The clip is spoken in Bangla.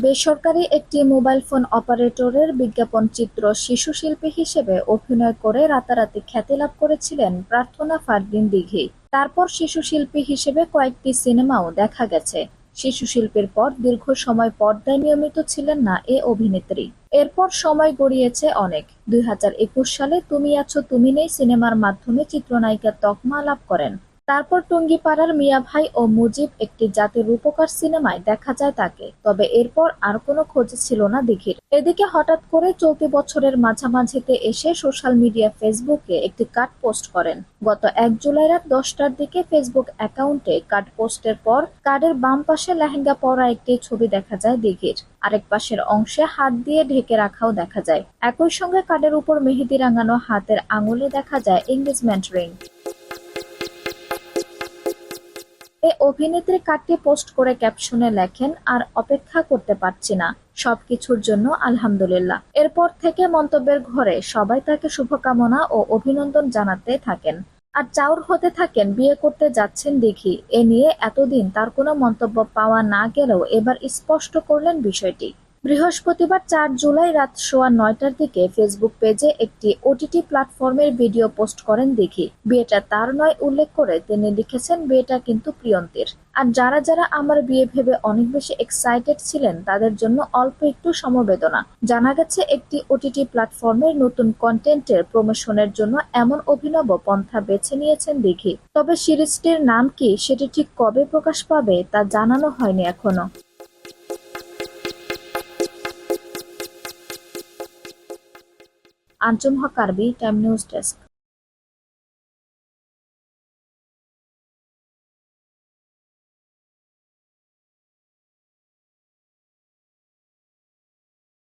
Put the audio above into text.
বেসরকারি একটি মোবাইল ফোন অপারেটরের বিজ্ঞাপন চিত্র শিশু শিল্পী হিসেবে অভিনয় করে রাতারাতি খ্যাতি লাভ করেছিলেন প্রার্থনা ফারদিন দিঘি। তারপর শিশু শিল্পী হিসেবে কয়েকটি সিনেমাও দেখা গেছে। শিশু শিল্পীর পর দীর্ঘ সময় পর্দায় নিয়মিত ছিলেন না এ অভিনেত্রী। এরপর সময় গড়িয়েছে অনেক। 2021 সালে তুমি আছো তুমি নেই সিনেমার মাধ্যমে চিত্রনায়িকার তকমা লাভ করেন। তারপর টুঙ্গিপাড়ার মিয়া ভাই ও মুজিব একটি জাতির রূপকার সিনেমায় দেখা যায় তাকে। তবে এরপর আর কোনো খোঁজ ছিল না দিঘির। এদিকে হঠাৎ করে চলতি বছরের মাঝামাঝিতে এসে সোশ্যাল মিডিয়া ফেসবুকে একটি কাট পোস্ট করেন। গত 1 জুলাই রাত 10টার দিকে ফেসবুক অ্যাকাউন্টে কাট পোস্টের পর কার্ডের বাম পাশে লেহেঙ্গা পরা একটি ছবি দেখা যায় দিঘির। আরেক পাশের অংশে হাত দিয়ে ঢেকে রাখাও দেখা যায়। একই সঙ্গে কার্ডের উপর মেহেদি রাঙানো হাতের আঙুলে দেখা যায় এঙ্গেজমেন্ট রিং। এ অভিনেত্রী কার্ডটি পোস্ট করে ক্যাপশনে লেখেন, আর অপেক্ষা করতে পারছি না, সবকিছুর জন্য আলহামদুলিল্লাহ। এরপর থেকে মন্তব্যের ঘরে সবাই তাকে শুভকামনা ও অভিনন্দন জানাতে থাকেন। আর চাউর হতে থাকেন বিয়ে করতে যাচ্ছেন দিঘি। এ নিয়ে এতদিন তার কোনো মন্তব্য পাওয়া না গেলেও এবার স্পষ্ট করলেন বিষয়টি। বৃহস্পতিবার 4 জুলাই রাত 9:15টার দিকে ফেসবুক পেজে একটি ওটিটি প্ল্যাটফর্মের ভিডিও পোস্ট করেন দিঘি। বিয়েটা তার নয় উল্লেখ করে তিনি লিখেছেন, বিয়েটা কিন্তু প্রিয়ন্তীর। আর যারা যারা আমার বিয়ে ভেবে অনেক বেশি এক্সাইটেড ছিলেন তাদের জন্য অল্প একটু সমবেদনা। জানা গেছে একটি ওটিটি প্ল্যাটফর্মের নতুন কন্টেন্টের প্রমোশনের জন্য এমন অভিনব পন্থা বেছে নিয়েছেন দিঘি। তবে সিরিজটির নাম কি সেটি ঠিক কবে প্রকাশ পাবে তা জানানো হয়নি এখনো। আঞ্জুম হক আরবি, টাইম নিউজ ডেস্ক।